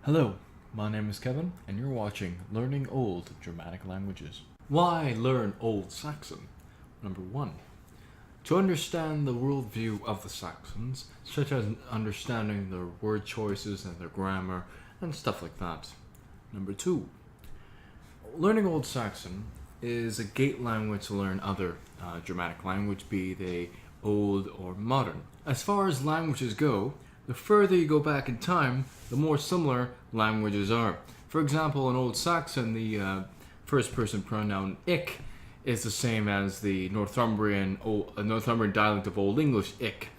Hello, my name is Kevin, and you're watching Learning Old Germanic Languages. Why learn Old Saxon? Number 1. To understand the worldview of the Saxons, such as understanding their word choices and their grammar, and stuff like that. Number 2. Learning Old Saxon is a gate language to learn other Germanic language, be they old or modern. As far as languages go, the further you go back in time, the more similar languages are. For example, in Old Saxon, the first person pronoun ich is the same as the Northumbrian dialect of Old English, ich.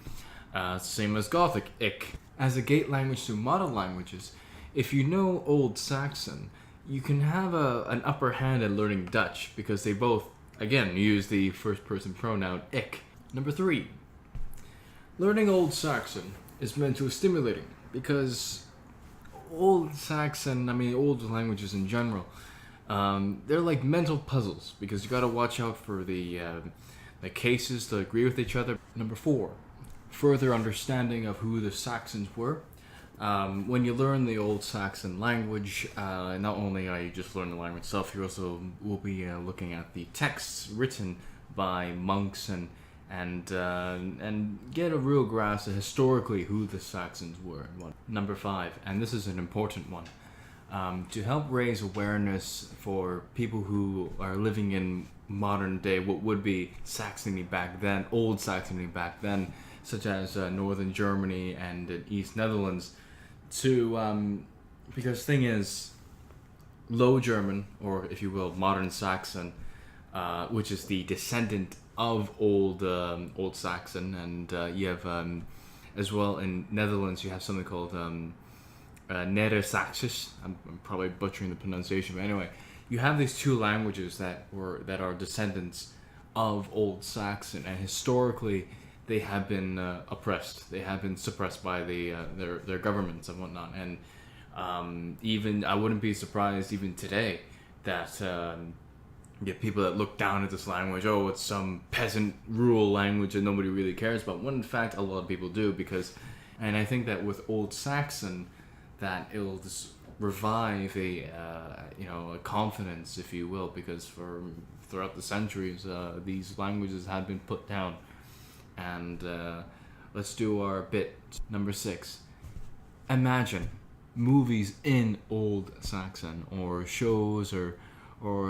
Same as Gothic, ich. As a gate language to modern languages, if you know Old Saxon, you can have an upper hand at learning Dutch because they both, again, use the first person pronoun ich. Number 3. Learning Old Saxon is meant to stimulating because Old Saxon, old languages in general, they're like mental puzzles because you got to watch out for the cases to agree with each other. Number 4, further understanding of who the Saxons were. When you learn the Old Saxon language, not only are you just learning the language itself, you also will be looking at the texts written by monks and get a real grasp of historically who the Saxons were. Number 5, and this is an important one, to help raise awareness for people who are living in modern day, what would be Saxony back then, Old Saxony back then, such as Northern Germany and East Netherlands, because thing is, Low German, or if you will, Modern Saxon, which is the descendant of Old Saxon, and you have as well in Netherlands you have something called Altsächsisch. I'm probably butchering the pronunciation, but anyway, you have these two languages that are descendants of Old Saxon, and historically they have been oppressed. They have been suppressed by their governments and whatnot, and even I wouldn't be surprised even today that. You get people that look down at this language, oh, it's some peasant rural language that nobody really cares about, when in fact a lot of people do, and I think that with Old Saxon, that it'll just revive a confidence, if you will, because throughout the centuries, these languages have been put down. And let's do our bit. Number 6. Imagine movies in Old Saxon, or shows, or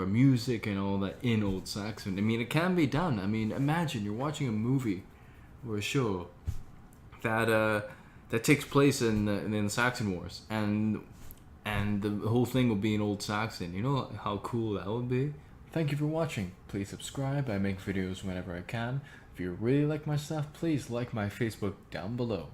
music and all that in Old Saxon. It can be done. Imagine you're watching a movie or a show that takes place in the Saxon Wars, and the whole thing will be in Old Saxon. You know how cool that would be? Thank you for watching. Please subscribe. I make videos whenever I can. If you really like my stuff, please like my Facebook down below.